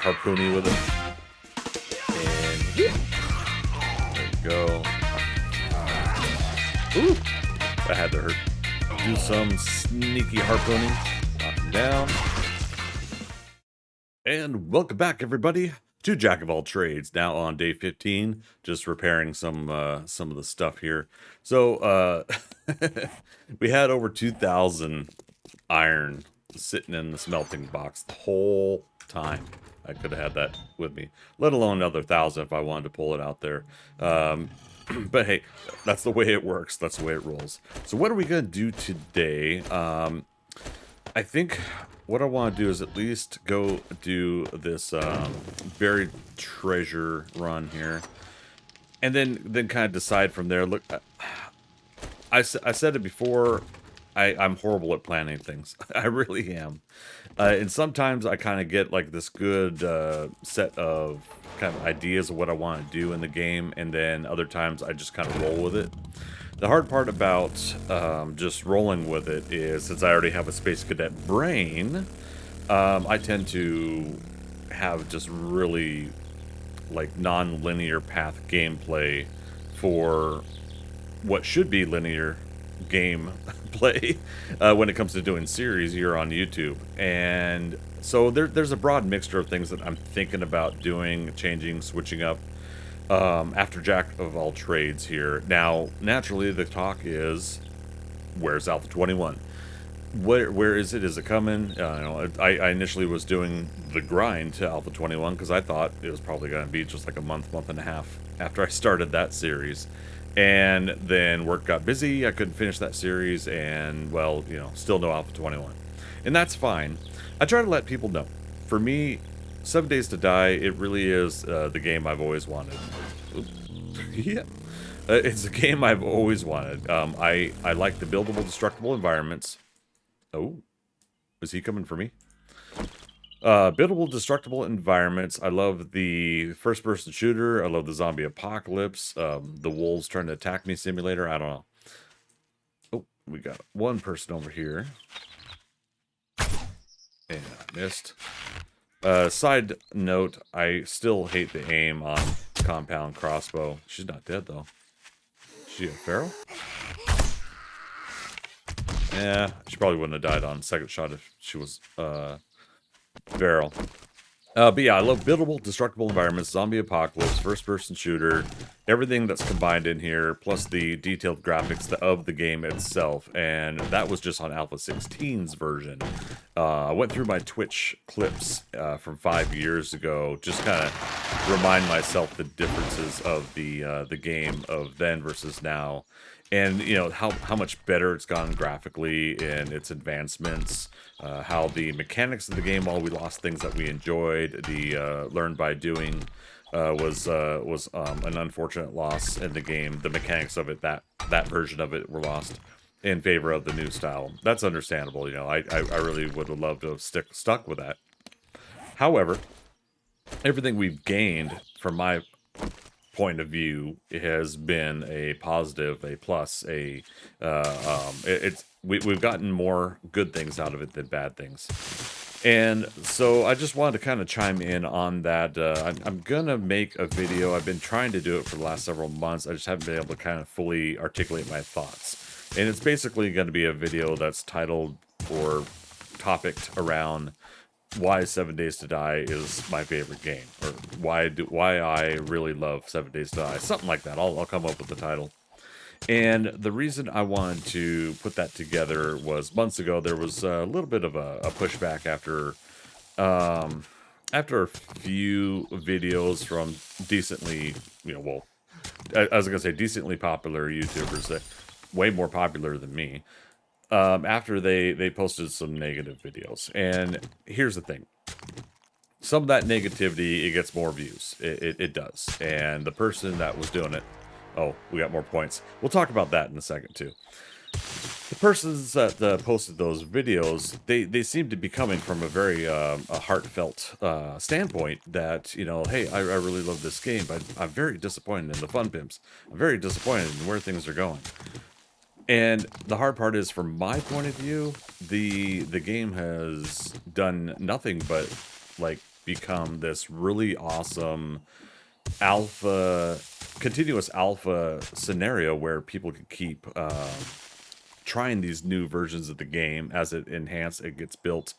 harpoony with it. And there you go. Ooh, that had to hurt. Do some sneaky harpooning. Knock him down. And welcome back, everybody, to Jack of All Trades. Now on day 15, just repairing some of the stuff here. So we had over 2,000 iron sitting in the smelting box the whole time. I could have had that with me, let alone another 1,000 if I wanted to pull it out there. But hey, that's the way it works. That's the way it rolls. So what are we gonna do today? I think what I want to do is at least go do this buried treasure run here, and then kind of decide from there. Look, I said it before. I'm horrible at planning things. I really am. And sometimes I kind of get like this good set of kind of ideas of what I want to do in the game, and then other times I just kind of roll with it. The hard part about just rolling with it is, since I already have a Space Cadet brain, I tend to have just really like non-linear path gameplay for what should be linear game play when it comes to doing series here on YouTube. And so there's a broad mixture of things that I'm thinking about doing, changing, switching up after Jack of All Trades here. Now, naturally, the talk is, where's Alpha 21? Where is it? Is it coming? I initially was doing the grind to Alpha 21 because I thought it was probably going to be just like a month and a half after I started that series. And then work got busy, I couldn't finish that series, and, well, still no Alpha 21. And that's fine. I try to let people know. For me, 7 Days to Die, it really is the game I've always wanted. Yeah. It's a game I've always wanted. I like the buildable, destructible environments. Oh, is he coming for me? Buildable, destructible environments. I love the first-person shooter. I love the zombie apocalypse. The wolves trying to attack me simulator. I don't know. Oh, we got one person over here. And I missed. Side note, I still hate the aim on compound crossbow. She's not dead, though. Is she a feral? Yeah, she probably wouldn't have died on second shot if she was feral. But yeah, I love buildable, destructible environments, zombie apocalypse, first-person shooter, everything that's combined in here, plus the detailed graphics of the game itself. And that was just on Alpha 16's version. I went through my Twitch clips from 5 years ago, just kind of remind myself the differences of the game of then versus now. And, how much better it's gone graphically in its advancements, how the mechanics of the game, while we lost things that we enjoyed, the learn by doing was an unfortunate loss in the game. The mechanics of it, that version of it, were lost in favor of the new style. That's understandable. I really would have loved to have stuck with that. However, everything we've gained from my point of view has been a positive, a plus, we've gotten more good things out of it than bad things. And so I just wanted to kind of chime in on that. I'm gonna make a video. I've been trying to do it for the last several months. I just haven't been able to kind of fully articulate my thoughts. And it's basically going to be a video that's titled or topicked around why 7 Days to Die is my favorite game, or why I really love 7 Days to Die, something like that. I'll come up with the title. And the reason I wanted to put that together was months ago there was a little bit of a pushback after a few videos from decently, I was gonna say decently popular YouTubers that way more popular than me. After they posted some negative videos. And here's the thing. Some of that negativity, it gets more views. It does. And the person that was doing it, oh, we got more points. We'll talk about that in a second, too. The persons that posted those videos, they seem to be coming from a very a heartfelt standpoint that, hey, I really love this game, but I'm very disappointed in the fun pimps. I'm very disappointed in where things are going. And the hard part is, from my point of view, the game has done nothing but like become this really awesome alpha, continuous alpha scenario where people can keep trying these new versions of the game as it gets built,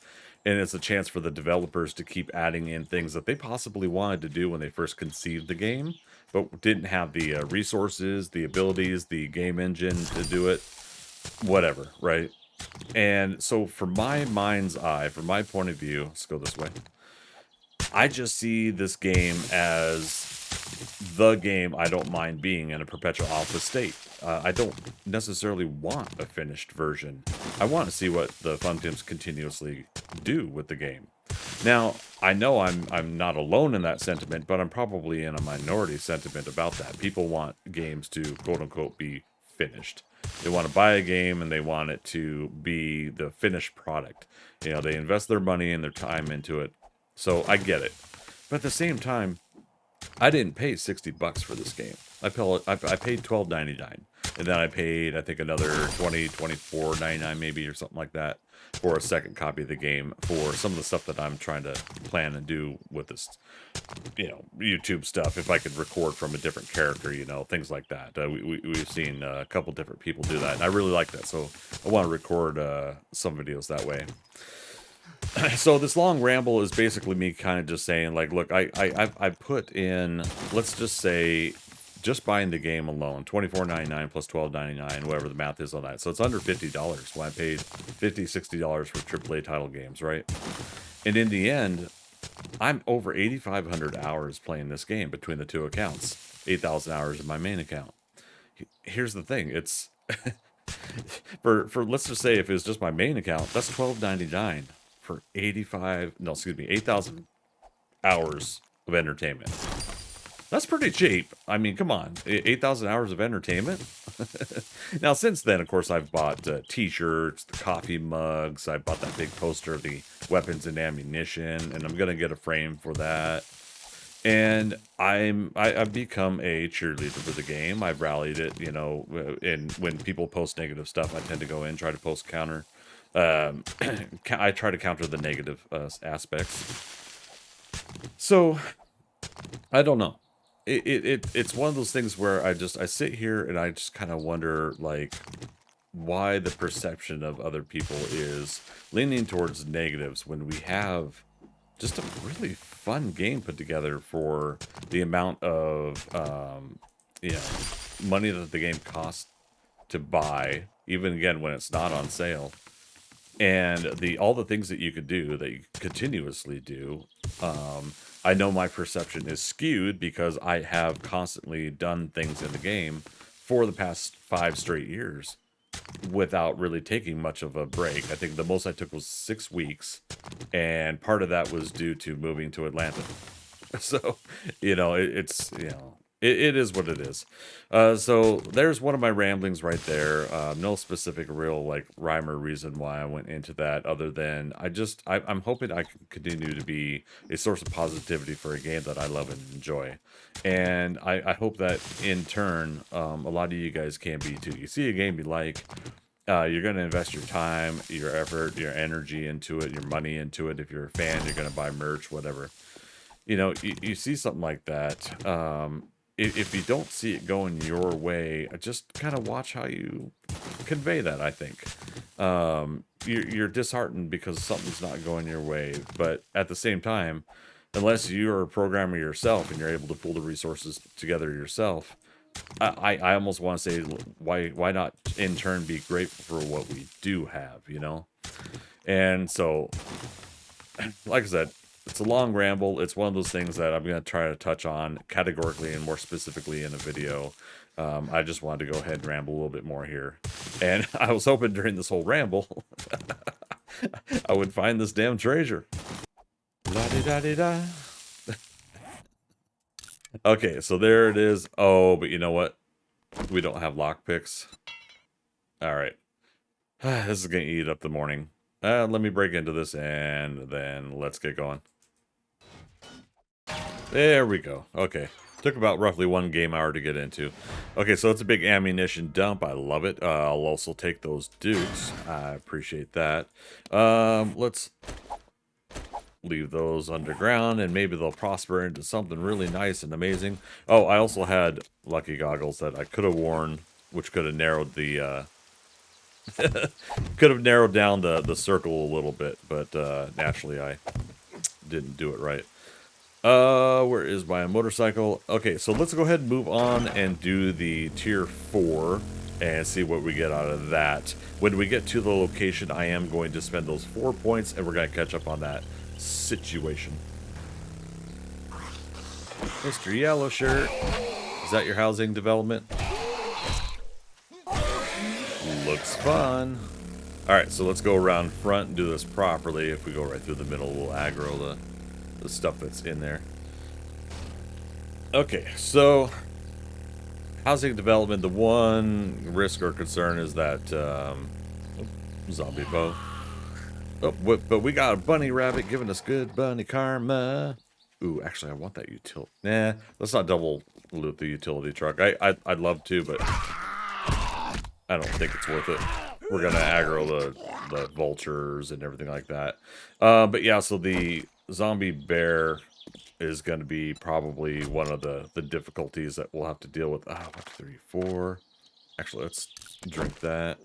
and it's a chance for the developers to keep adding in things that they possibly wanted to do when they first conceived the game, but didn't have the resources, the abilities, the game engine to do it, whatever, right? And so, for my mind's eye, from my point of view, let's go this way. I just see this game as the game I don't mind being in a perpetual alpha state. I don't necessarily want a finished version. I want to see what the fun teams continuously do with the game. Now, I know I'm not alone in that sentiment, but I'm probably in a minority sentiment about that. People want games to quote unquote be finished. They want to buy a game and they want it to be the finished product. You know, they invest their money and their time into it. So I get it. But at the same time, I didn't pay $60 for this game. I paid $12.99, and then I paid, I think, another $24.99 maybe, or something like that, for a second copy of the game for some of the stuff that I'm trying to plan and do with this, you know, YouTube stuff. If I could record from a different character, you know, things like that. We've seen a couple different people do that, and I really like that. So I want to record some videos that way. So this long ramble is basically me kind of just saying, like, look, I put in, let's just say, just buying the game alone, $24.99 plus $12.99, whatever the math is on that. So it's under $50 when I paid $50, $60 for AAA title games, right? And in the end, I'm over 8,500 hours playing this game between the two accounts, 8,000 hours in my main account. Here's the thing, it's for let's just say if it's just my main account, that's $12.99 for 8,000 hours of entertainment. That's pretty cheap. I mean, come on, 8,000 hours of entertainment. Now, since then, of course, I've bought t-shirts, the coffee mugs. I bought that big poster of the weapons and ammunition, and I'm gonna get a frame for that. And I've become a cheerleader for the game. I've rallied it, you know, and when people post negative stuff, I tend to go in, try to post counter. I try to counter the negative aspects. So I don't know. It's one of those things where I sit here and I just kind of wonder, like, why the perception of other people is leaning towards negatives when we have just a really fun game put together for the amount of you know, money that the game costs to buy, even again when it's not on sale. And all the things that you could do, that you continuously do. I know my perception is skewed because I have constantly done things in the game for the past 5 straight years without really taking much of a break. I think the most I took was 6 weeks, and part of that was due to moving to Atlanta. So, you know, it's, you know, it is what it is. So there's one of my ramblings right there. No specific real, like, rhyme or reason why I went into that, other than I'm hoping I can continue to be a source of positivity for a game that I love and enjoy. And I hope that in turn, a lot of you guys can be too. You see a game you like, you're going to invest your time, your effort, your energy into it, your money into it. If you're a fan, you're going to buy merch, whatever. You know, you see something like that. If you don't see it going your way, just kind of watch how you convey that, I think. You're disheartened because something's not going your way. But at the same time, unless you're a programmer yourself and you're able to pull the resources together yourself, I almost want to say, why not in turn be grateful for what we do have, you know? And so, like I said, it's a long ramble. It's one of those things that I'm going to try to touch on categorically and more specifically in a video. I just wanted to go ahead and ramble a little bit more here. And I was hoping during this whole ramble, I would find this damn treasure. La-di-da-di-da. Okay, so there it is. Oh, but you know what? We don't have lockpicks. All right. This is going to eat up the morning. Let me break into this and then let's get going. There we go. Okay. Took about roughly 1 game hour to get into. Okay, so it's a big ammunition dump. I love it. I'll also take those dukes. I appreciate that. Let's leave those underground, and maybe they'll prosper into something really nice and amazing. Oh, I also had lucky goggles that I could have worn, which could have narrowed the could have narrowed down the circle a little bit, but naturally I didn't do it right. Where is my motorcycle? Okay, so let's go ahead and move on and do the tier 4 and see what we get out of that. When we get to the location, I am going to spend those 4 points, and we're going to catch up on that situation. Mr. Yellow Shirt, is that your housing development? Looks fun. Alright, so let's go around front and do this properly. If we go right through the middle, we'll aggro the stuff that's in there. Okay, so housing development, the one risk or concern is that zombie bow. Oh, but we got a bunny rabbit giving us good bunny karma. Ooh, actually, I want that utility. Nah, let's not double loot the utility truck. I'd love to, but I don't think it's worth it. We're gonna aggro the vultures and everything like that. But yeah, so the zombie bear is going to be probably one of the difficulties that we'll have to deal with. 1, 2, 3, 4. Actually, let's drink that.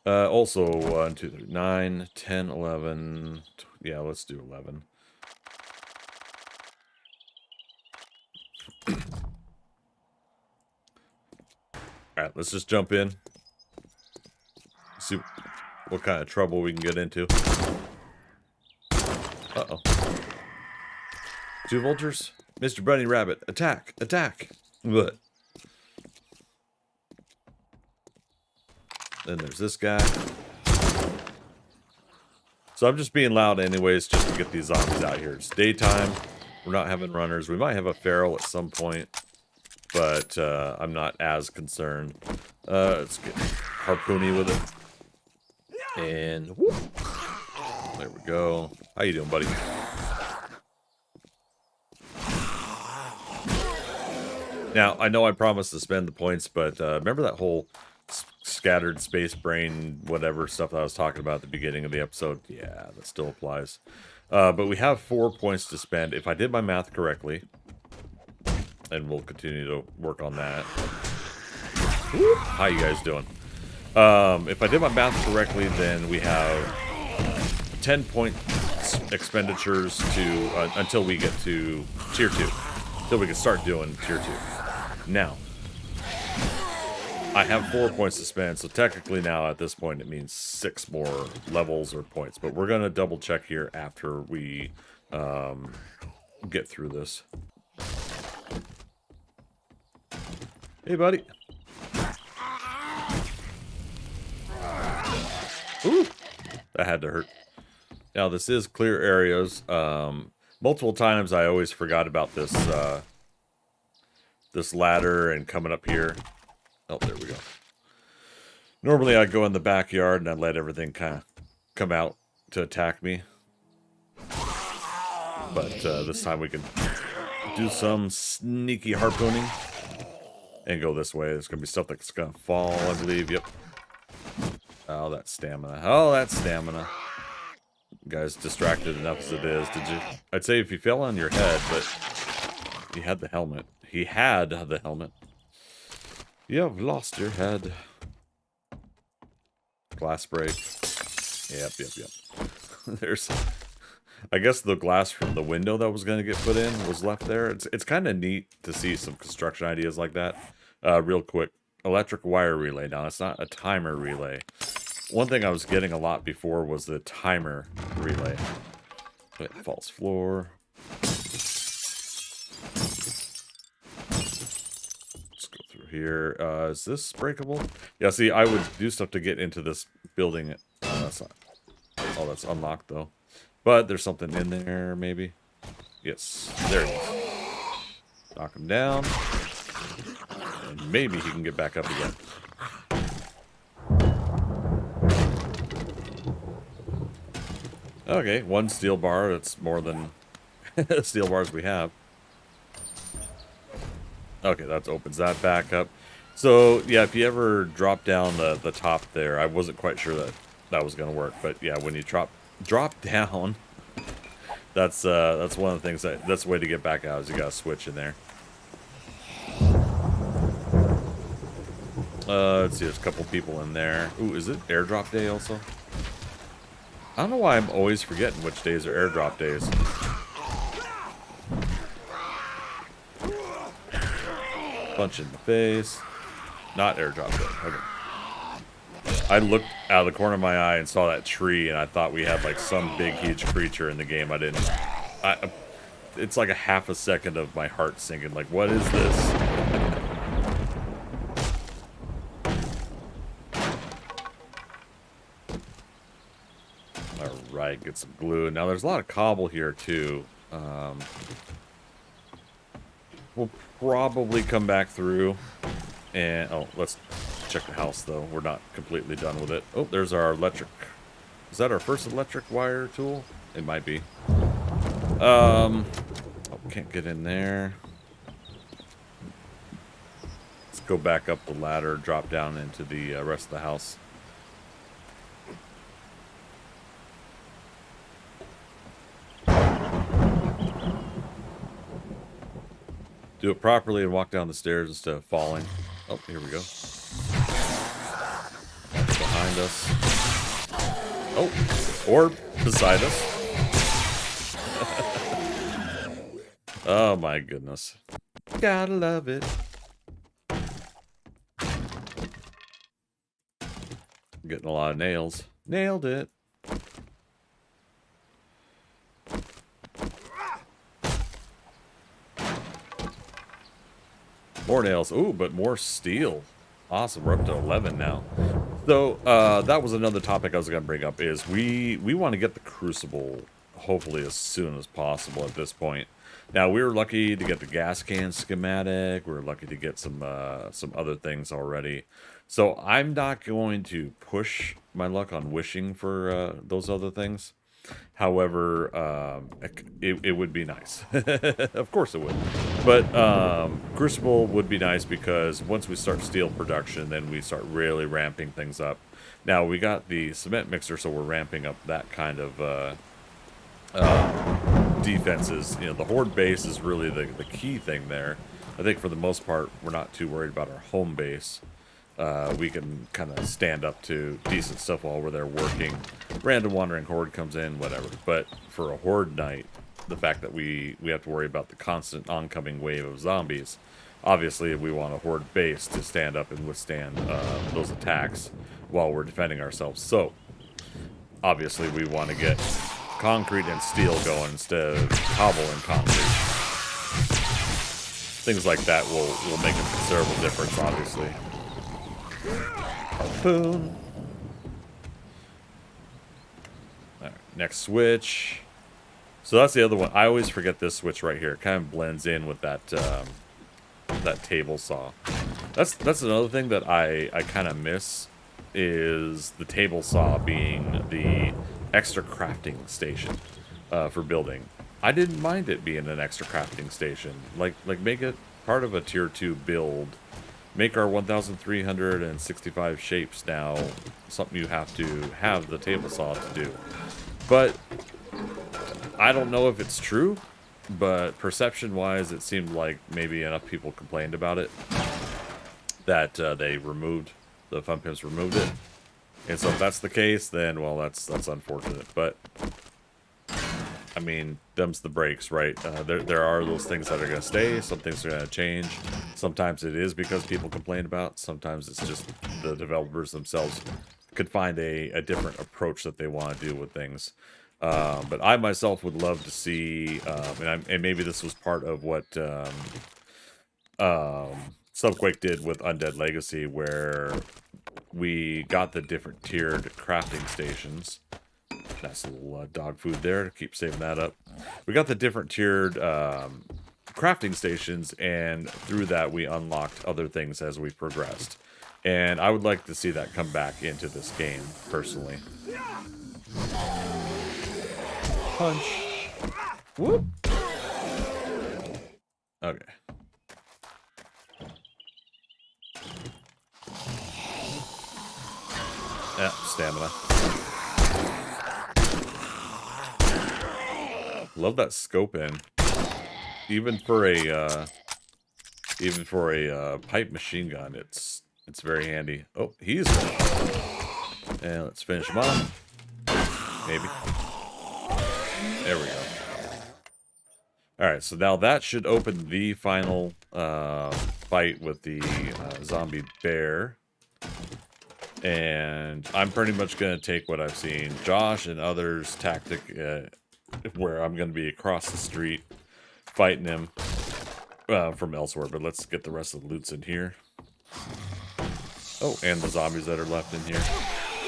Also, 1, 2, 3, 9, 10, 11. Yeah, let's do 11. Alright, let's just jump in. See what kind of trouble we can get into. Uh-oh. 2 vultures? Mr. Bunny Rabbit, attack! Attack! What? Then there's this guy. So I'm just being loud anyways, just to get these zombies out here. It's daytime. We're not having runners. We might have a feral at some point, but I'm not as concerned. Let's get harpoony with it. And whoop. There we go. How you doing, buddy? Now, I know I promised to spend the points, but remember that whole scattered space brain, whatever stuff that I was talking about at the beginning of the episode? Yeah, that still applies. But we have 4 points to spend. If I did my math correctly, and we'll continue to work on that. Whoop. How you guys doing? If I did my math correctly, then we have 10 point expenditures to until we get to tier 2. Until we can start doing tier 2. Now, I have 4 points to spend, so technically now at this point it means 6 more levels or points. But we're going to double check here after we get through this. Hey, buddy. Ooh, that had to hurt. Now, this is clear areas. Multiple times I always forgot about this this ladder and coming up here. Oh, there we go. Normally I'd go in the backyard and I'd let everything kind of come out to attack me. But this time we can do some sneaky harpooning and go this way. There's going to be stuff that's going to fall, I believe. Yep. Oh, that stamina. Oh, that stamina. You guys distracted enough as it is. Did you? I'd say if you fell on your head, but he had the helmet. He had the helmet. You have lost your head. Glass break. Yep. There's... I guess the glass from the window that was going to get put in was left there. It's kind of neat to see some construction ideas like that. Real quick. Electric wire relay. Now, it's not a timer relay. One thing I was getting a lot before was the timer relay. Wait, false floor. Let's go through here. Is this breakable? Yeah, see, I would do stuff to get into this building. That's not... Oh, that's unlocked, though. But there's something in there, maybe. Yes, there it is. Knock him down. And maybe he can get back up again. Okay, 1 steel bar. That's more than steel bars we have. Okay, that opens that back up. So, yeah, if you ever drop down the top there, I wasn't quite sure that was going to work. But, yeah, when you drop down, That's one of the things that's the way to get back out is you got to switch in there. Let's see, there's a couple people in there. Ooh, is it airdrop day also? I don't know why I'm always forgetting which days are airdrop days. Punch in the face. Not airdrop day. Okay. I looked out of the corner of my eye and saw that tree, and I thought we had like some big, huge creature in the game. I didn't. It's like a half a second of my heart sinking. Like, what is this? Alright, get some glue. Now, there's a lot of cobble here, too. We'll probably come back through. And, oh, let's check the house, though. We're not completely done with it. Oh, there's our electric. Is that our first electric wire tool? It might be. Oh, can't get in there. Let's go back up the ladder, drop down into the rest of the house. Do it properly and walk down the stairs instead of falling. Oh, here we go. Behind us. Oh, or beside us. Oh my goodness. Gotta love it. Getting a lot of nails. Nailed it. More nails. Ooh, but more steel. Awesome. We're up to 11 now. So, that was another topic I was going to bring up is we want to get the Crucible hopefully as soon as possible at this point. Now, we were lucky to get the gas can schematic. We were lucky to get some other things already. So, I'm not going to push my luck on wishing for those other things. However, it would be nice. Of course it would. But Crucible would be nice because once we start steel production, then we start really ramping things up. Now, we got the cement mixer, so we're ramping up that kind of defenses. You know, the horde base is really the key thing there. I think for the most part, we're not too worried about our home base. We can kind of stand up to decent stuff while we're there working. Random wandering horde comes in, whatever. But for a horde night, the fact that we have to worry about the constant oncoming wave of zombies, obviously we want a horde base to stand up and withstand those attacks while we're defending ourselves. So, obviously we want to get concrete and steel going instead of cobble and concrete. Things like that will make a considerable difference, obviously. Harpoon. Alright, next switch. So that's the other one. I always forget this switch right here. It kind of blends in with that that table saw. That's another thing that I kind of miss is the table saw being the extra crafting station for building. I didn't mind it being an extra crafting station. Like make it part of a tier 2 build. Make our 1,365 shapes now something you have to have the table saw to do. But I don't know if it's true, but perception-wise, it seemed like maybe enough people complained about it that they removed, the Fun Pimps removed it. And so if that's the case, then, well, that's unfortunate. But, I mean, them's the breaks, right? There are those things that are going to stay. Some things are going to change. Sometimes it is because people complain about. Sometimes it's just the developers themselves could find a different approach that they want to do with things. But I myself would love to see, and maybe this was part of what Subquake did with Undead Legacy, where we got the different tiered crafting stations. Nice little dog food there. Keep saving that up. We got the different tiered crafting stations, and through that we unlocked other things as we progressed. And I would like to see that come back into this game, personally. Punch. Whoop. Okay. Yeah, stamina. Love that scope in. Even for a pipe machine gun, it's very handy. Oh, he's finished. And let's finish him off. Maybe. There we go. Alright, so now that should open the final fight with the zombie bear. And I'm pretty much going to take what I've seen Josh and others' tactic, where I'm going to be across the street fighting him from elsewhere. But let's get the rest of the loots in here. Oh, and the zombies that are left in here.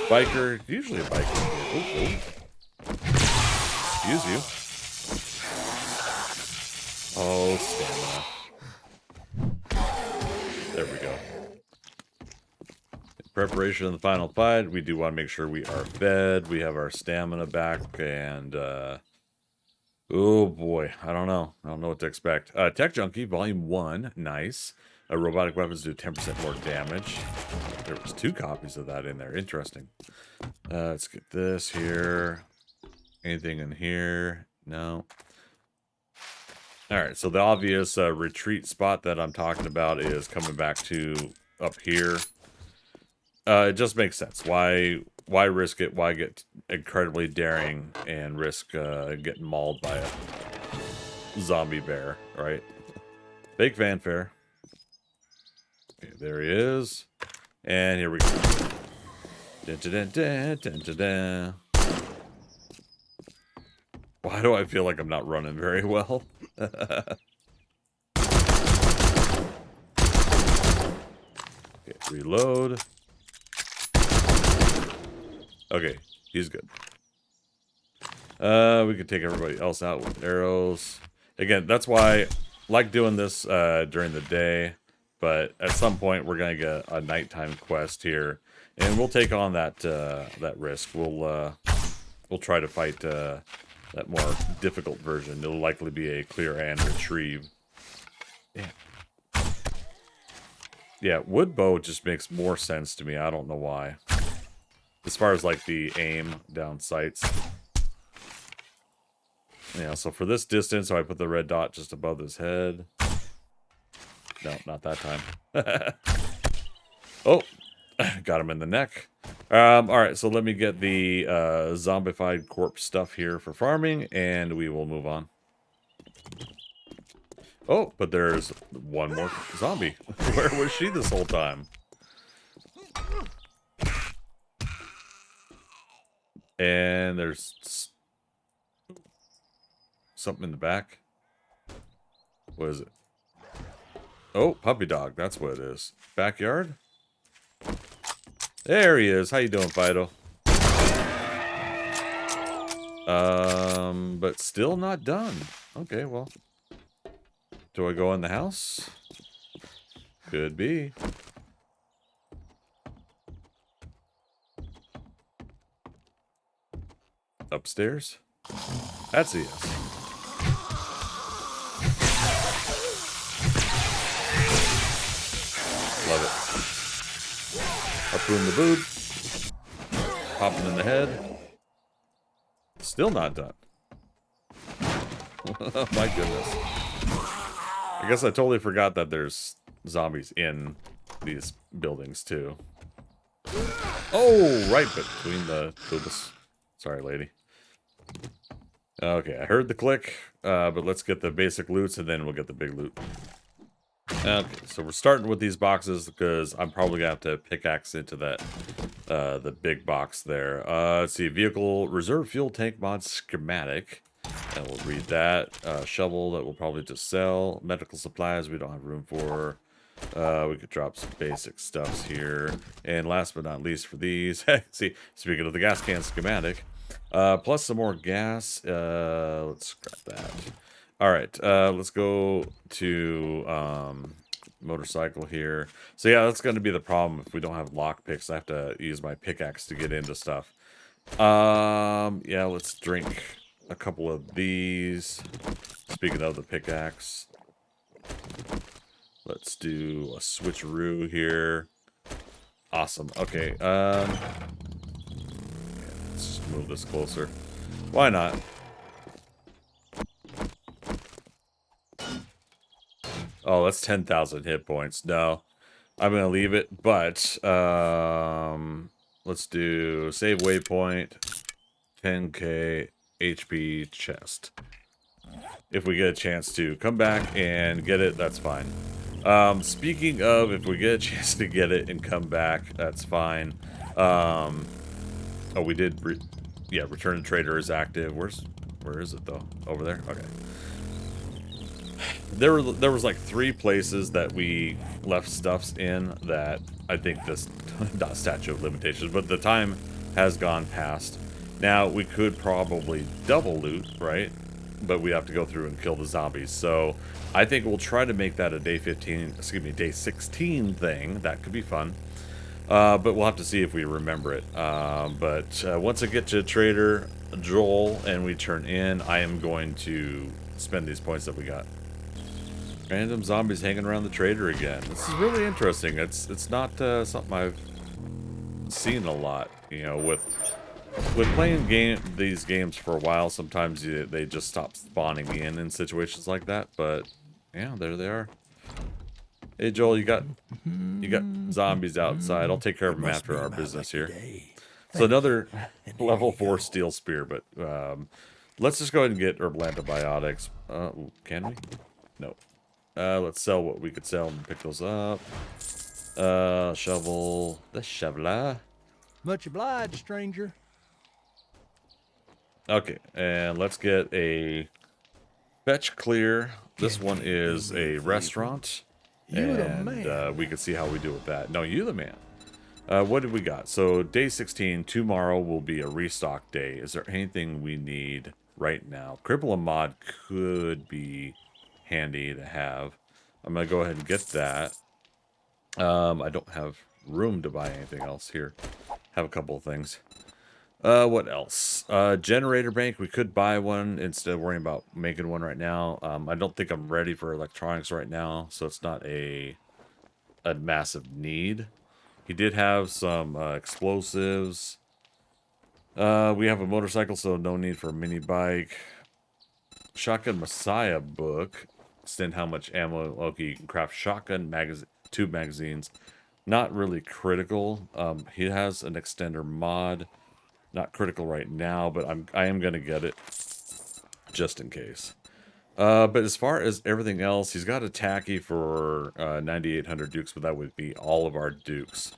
Biker, usually a biker here. Oh. Excuse you. Oh, stamina. There we go. In preparation of the final fight, we do want to make sure we are fed. We have our stamina back, and oh boy, I don't know. I don't know what to expect. Tech Junkie, Volume 1, nice. Robotic weapons do 10% more damage. There was 2 copies of that in there. Interesting. Let's get this here. Anything in here? No. Alright, so the obvious retreat spot that I'm talking about is coming back to up here. It just makes sense. Why risk it? Why get incredibly daring and risk getting mauled by a zombie bear, right? Fake fanfare. Okay, there he is. And here we go. Dun, dun, dun, dun, dun, dun. Why do I feel like I'm not running very well? Okay, reload. Okay, he's good. We could take everybody else out with arrows. Again, that's why I like doing this during the day. But at some point, we're gonna get a nighttime quest here, and we'll take on that that risk. We'll try to fight that more difficult version. It'll likely be a clear and retrieve. Yeah, wood bow just makes more sense to me. I don't know why. As far as like the aim down sights. Yeah, so for this distance, so I put the red dot just above his head. No, not that time. Oh, got him in the neck. All right, so let me get the zombified corpse stuff here for farming, and we will move on. Oh, but there's one more zombie. Where was she this whole time? And there's something in the back. What is it? Oh, puppy dog. That's what it is. Backyard? There he is. How you doing, Fido? But still not done. Okay, well. Do I go in the house? Could be. Upstairs? That's a yes. Love it. Harpoon the boob. Popping in the head. Still not done. Oh my goodness. I guess I totally forgot that there's zombies in these buildings too. Oh, right between the boobas. Sorry, lady. Okay, I heard the click, but let's get the basic loots and then we'll get the big loot. Okay, so we're starting with these boxes because I'm probably gonna have to pickaxe into that the big box there. Let's see, vehicle reserve fuel tank mod schematic, and we'll read that. Shovel that we'll probably just sell. Medical supplies we don't have room for. We could drop some basic stuffs here, and last but not least for these, see, speaking of the gas can schematic, plus some more gas. Let's scrap that. All right, let's go to motorcycle here. So yeah, that's going to be the problem if we don't have lockpicks. I have to use my pickaxe to get into stuff. Yeah, let's drink a couple of these. Speaking of the pickaxe, let's do a switcheroo here. Awesome. Okay. Let's just move this closer. Why not? Oh, that's 10,000 hit points. No, I'm gonna leave it. But let's do save waypoint, 10k HP chest. If we get a chance to come back and get it, that's fine. Speaking of, if we get a chance to get it and come back, that's fine. Oh, we did. Yeah, return to trader is active. Where is it though? Over there. Okay. There was like 3 places that we left stuffs in that I think this not statute of limitations, but the time has gone past. Now we could probably double loot, right? But we have to go through and kill the zombies. So I think we'll try to make that a day 15, excuse me, day 16 thing. That could be fun. But we'll have to see if we remember it. Once I get to Trader Joel and we turn in, I am going to spend these points that we got. Random zombies hanging around the trader again. This is really interesting. It's not something I've seen a lot. You know, with playing these games for a while, sometimes they just stop spawning in situations like that. But yeah, there they are. Hey Joel, you got zombies outside. I'll take care of them after our business here. So another level 4 steel spear, but let's just go ahead and get herbal antibiotics. Can we? No. Let's sell what we could sell and pick those up. Shovel. The shoveler. Much obliged, stranger. Okay, and let's get a fetch clear. This one is a restaurant. You the man. We can see how we do with that. No, you the man. What did we got? So day 16, tomorrow will be a restock day. Is there anything we need right now? Cripple a mod could be handy to have. I'm gonna go ahead and get that. I don't have room to buy anything else here. Have a couple of things. What else? Generator bank. We could buy one instead of worrying about making one right now. I don't think I'm ready for electronics right now, so it's not a massive need. He did have some explosives. We have a motorcycle, so no need for a mini bike. Shotgun Messiah book. Extend how much ammo. Okay, you can craft shotgun tube magazines. Not really critical. He has an extender mod. Not critical right now, but I am gonna get it just in case. But as far as everything else, he's got a tacky for 9,800 dukes, but that would be all of our dukes.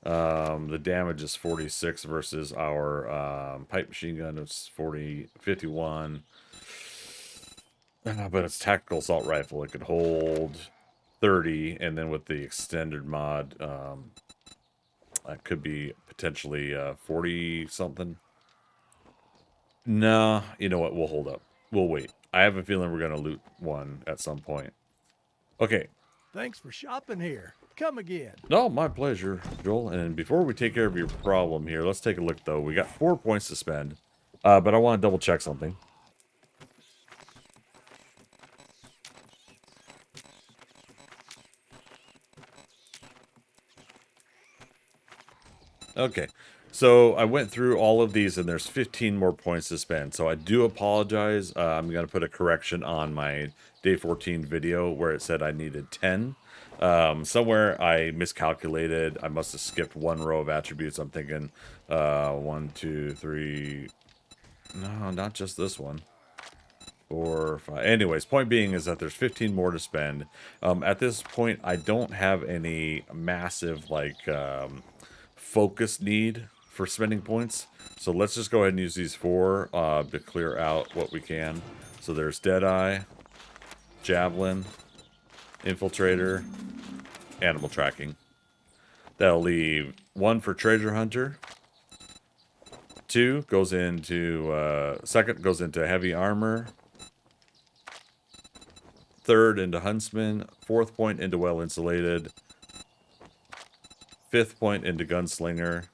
The damage is 46 versus our pipe machine gun is 51. But it's tactical assault rifle. It could hold 30, and then with the extended mod, that could be potentially 40 something. Nah, you know what? We'll hold up. We'll wait. I have a feeling we're gonna loot one at some point. Okay. Thanks for shopping here. Come again. No, my pleasure, Joel. And before we take care of your problem here, let's take a look though. We got 4 points to spend, but I want to double check something. Okay, so I went through all of these and there's 15 more points to spend. So I do apologize. I'm going to put a correction on my day 14 video where it said I needed 10. Somewhere I miscalculated. I must have skipped one row of attributes. I'm thinking 1, 2, 3. No, not just this one. 4, 5. Anyways, point being is that there's 15 more to spend. At this point, I don't have any massive like focus need for spending points, so let's just go ahead and use these 4 to clear out what we can. So there's Deadeye, Javelin, Infiltrator, Animal Tracking. That'll leave 1 for Treasure Hunter. 2 goes into second goes into Heavy Armor. 3rd into Huntsman. 4th point into Well Insulated. 5th point into Gunslinger,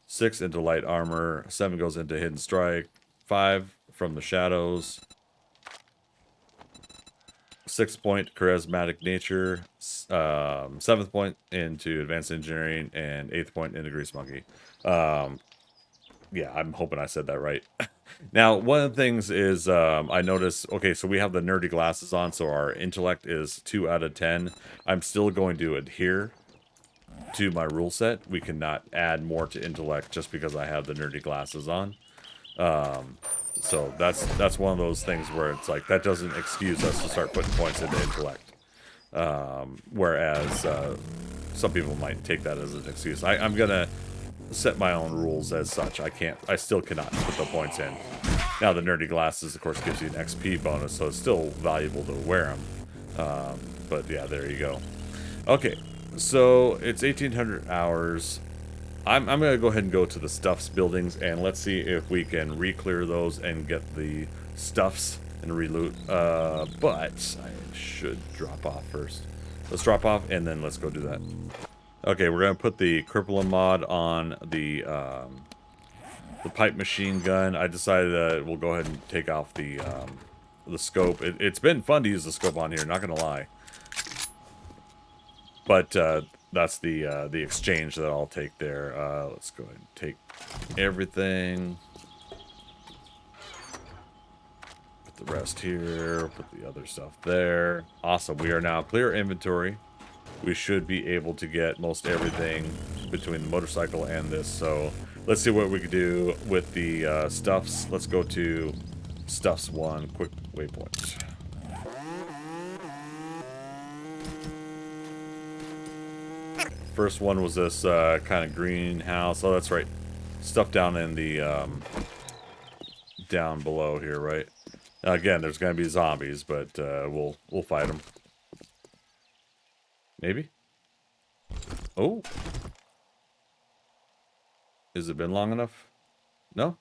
6 into Light Armor, 7 goes into Hidden Strike, 5 from the Shadows, 6th point Charismatic Nature, 7th point into Advanced Engineering, and 8th point into Grease Monkey. Yeah, I'm hoping I said that right. Now, one of the things is I noticed, okay, so we have the nerdy glasses on, so our intellect is 2 out of 10. I'm still going to adhere to my rule set. We cannot add more to intellect just because I have the nerdy glasses on. So that's one of those things where it's like, that doesn't excuse us to start putting points into intellect. Whereas some people might take that as an excuse. I'm going to set my own rules as such. I still cannot put the points in. Now the nerdy glasses, of course, gives you an XP bonus, so it's still valuable to wear them. But yeah, there you go. Okay, so it's 1,800 hours. I'm going to go ahead and go to the stuffs buildings, and let's see if we can re-clear those and get the stuffs and reloot. But I should drop off first. Let's drop off, and then let's go do that. Okay, we're going to put the crippling mod on the pipe machine gun. I decided that we'll go ahead and take off the scope. It's been fun to use the scope on here, not going to lie. But that's the exchange that I'll take there. Let's go ahead and take everything. Put the rest here. Put the other stuff there. Awesome. We are now clear inventory. We should be able to get most everything between the motorcycle and this. So let's see what we can do with the stuffs. Let's go to stuffs 1. Quick waypoint. First one was this kind of greenhouse. Oh, that's right. Stuff down in the down below here, right? Now, again, there's going to be zombies, but we'll fight them. Maybe. Oh. Has it been long enough? No?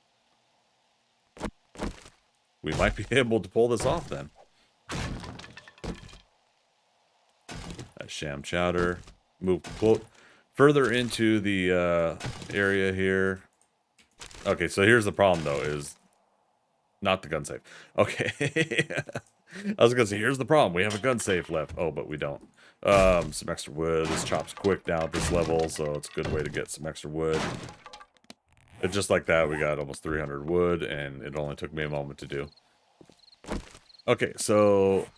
We might be able to pull this off then. That sham chowder. Move further into the area here. Okay, so here's the problem though, is not the gun safe. Okay. I was gonna say, here's the problem. We have a gun safe left. Oh, but we don't. Some extra wood. This chops quick now at this level, so it's a good way to get some extra wood. And just like that, we got almost 300 wood, and it only took me a moment to do. Okay, so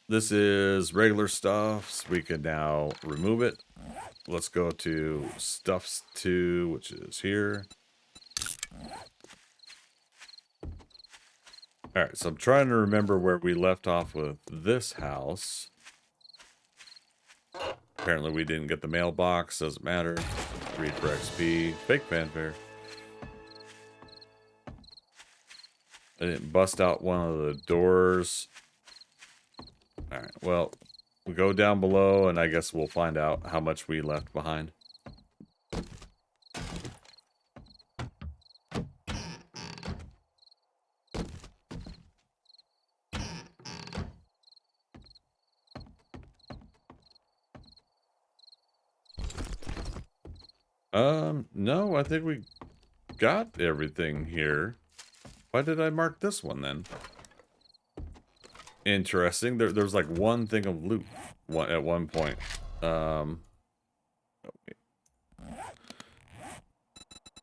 this is regular stuffs. We can now remove it. Let's go to stuffs 2, which is here. Alright, so I'm trying to remember where we left off with this house. Apparently we didn't get the mailbox, doesn't matter. Read for XP. Fake fanfare. I didn't bust out one of the doors. Alright, well, we go down below and I guess we'll find out how much we left behind. No, I think we got everything here. Why did I mark this one then? Interesting. There's like one thing of loot at one point. Okay.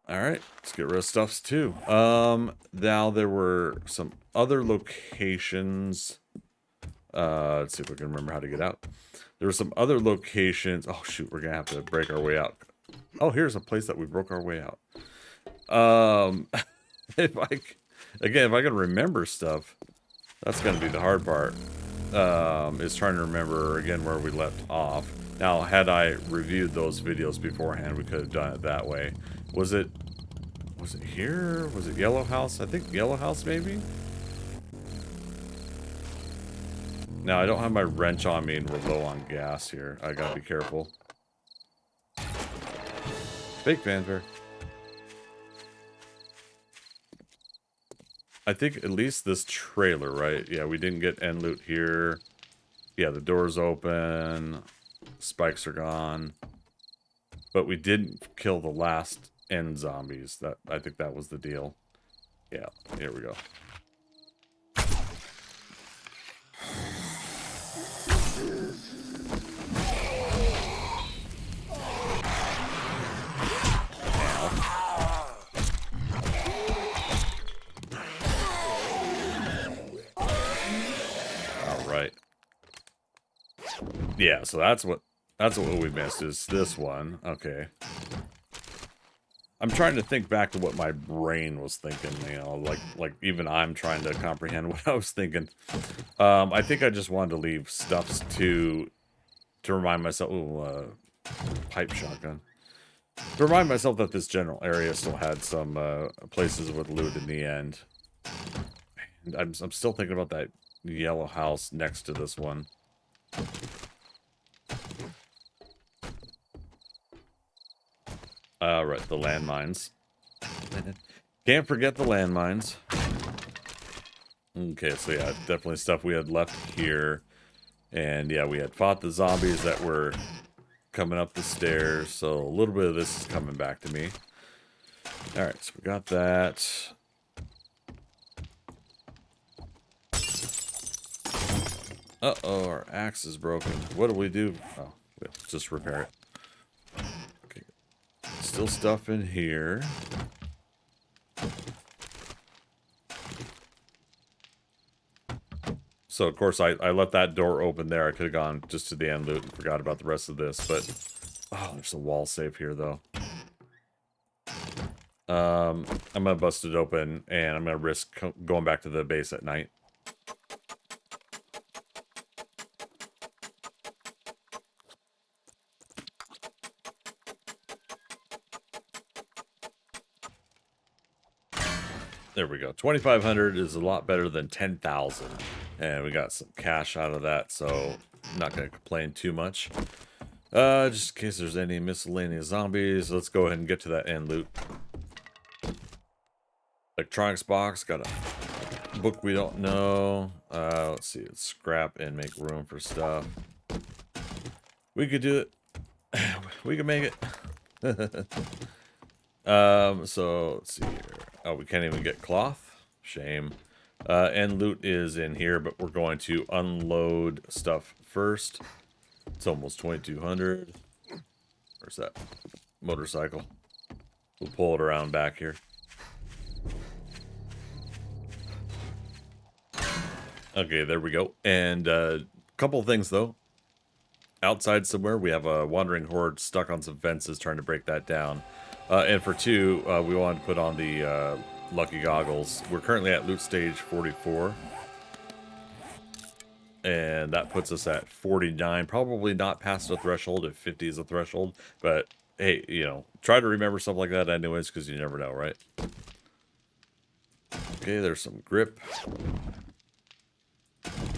Alright, let's get rid of stuffs too. Now there were some other locations. Let's see if we can remember how to get out. There were some other locations. Oh shoot, we're gonna have to break our way out. Oh, here's a place that we broke our way out. If I can remember stuff, that's gonna be the hard part. Is trying to remember again where we left off. Now, had I reviewed those videos beforehand, we could have done it that way. Was it here? Was it Yellow House? I think Yellow House maybe. Now I don't have my wrench on me and we're low on gas here. I gotta be careful. Fake fanfare. I think at least this trailer, right? Yeah, we didn't get end loot here. Yeah, the door's open. Spikes are gone. But we didn't kill the last end zombies. I think that was the deal. Yeah, here we go. Yeah, so that's what we missed is this one. Okay. I'm trying to think back to what my brain was thinking, you know, like even I'm trying to comprehend what I was thinking. I think I just wanted to leave stuffs to remind myself. Ooh, pipe shotgun. To remind myself that this general area still had some places with loot in the end. And I'm still thinking about that yellow house next to this one. Right, the landmines. Can't forget the landmines. Okay, so yeah, definitely stuff we had left here. And yeah, we had fought the zombies that were coming up the stairs. So a little bit of this is coming back to me. Alright, so we got that. Uh-oh, our axe is broken. What do we do? Oh, we'll just repair it. Okay. Still stuff in here. So, of course, I let that door open there. I could have gone just to the end loot and forgot about the rest of this. But, oh, there's a wall safe here, though. I'm going to bust it open, and I'm going to risk going back to the base at night. There we go. 2,500 is a lot better than 10,000. And we got some cash out of that, so I'm not going to complain too much. Just in case there's any miscellaneous zombies, let's go ahead and get to that end loot. Electronics box, got a book we don't know. Let's see, let's scrap and make room for stuff. We could do it. We can make it. So let's see here. Oh, we can't even get cloth. Shame. And loot is in here, but we're going to unload stuff first. It's almost 2,200. Where's that motorcycle? We'll pull it around back here. Okay, there we go. And a couple of things, though. Outside somewhere, we have a wandering horde stuck on some fences trying to break that down. And for two, we wanted to put on the lucky goggles. We're currently at loot stage 44. And that puts us at 49. Probably not past the threshold if 50 is a threshold. But, hey, you know, try to remember something like that anyways, because you never know, right? Okay, there's some grip.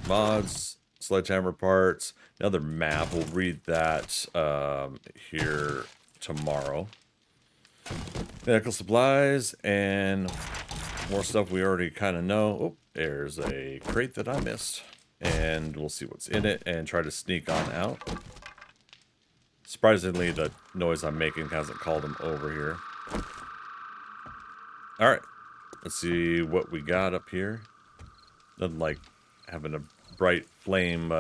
Mods, sledgehammer parts, another map. We'll read that here tomorrow. Medical supplies and more stuff we already kind of know. Oh, there's a crate that I missed. And we'll see what's in it and try to sneak on out. Surprisingly, the noise I'm making hasn't called them over here. Alright, let's see what we got up here. Nothing like having a bright flame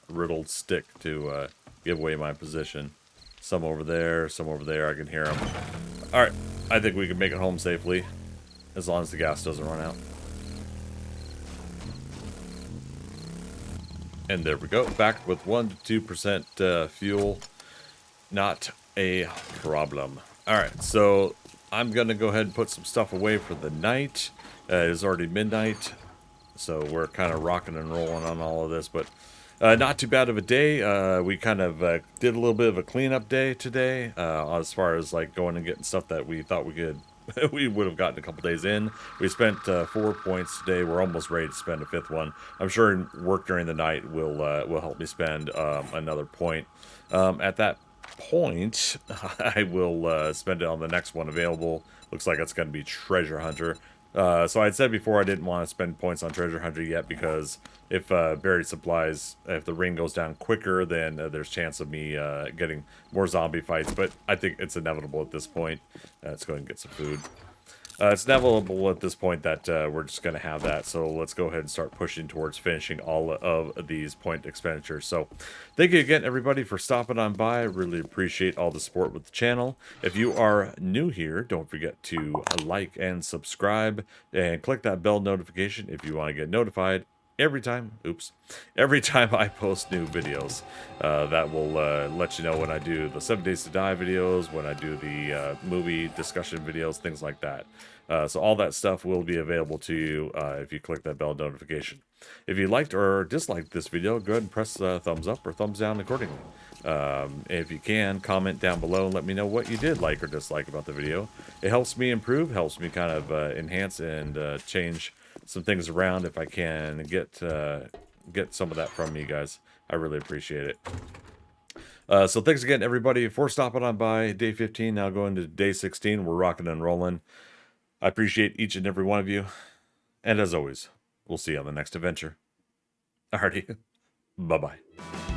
riddled stick to give away my position. Some over there, I can hear them. Alright, I think we can make it home safely. As long as the gas doesn't run out. And there we go, back with 1 to 2% fuel. Not a problem. Alright, so I'm going to go ahead and put some stuff away for the night. It is already midnight, so we're kind of rocking and rolling on all of this, but not too bad of a day. We kind of did a little bit of a cleanup day today, as far as like going and getting stuff that we thought we could we would have gotten a couple days in. We spent 4 points today. We're almost ready to spend a fifth one. I'm sure work during the night will help me spend another point. At that point, I will spend it on the next one available. Looks like it's going to be Treasure Hunter. So I'd said before I didn't want to spend points on Treasure Hunter yet because if buried supplies, if the ring goes down quicker, then there's chance of me getting more zombie fights. But I think it's inevitable at this point. Let's go ahead and get some food. It's inevitable at this point that we're just going to have that. So let's go ahead and start pushing towards finishing all of these point expenditures. So thank you again, everybody, for stopping on by. I really appreciate all the support with the channel. If you are new here, don't forget to like and subscribe and click that bell notification if you want to get notified every time I post new videos. That will let you know when I do the 7 Days to Die videos, when I do the movie discussion videos, things like that. So all that stuff will be available to you if you click that bell notification. If you liked or disliked this video, go ahead and press thumbs up or thumbs down accordingly. If you can, comment down below and let me know what you did like or dislike about the video. It helps me improve, helps me kind of enhance and change some things around if I can get some of that from you guys. I really appreciate it. So thanks again, everybody, for stopping on by day 15. Now going to day 16. We're rocking and rolling. I appreciate each and every one of you. And as always, we'll see you on the next adventure. Alrighty. Bye-bye.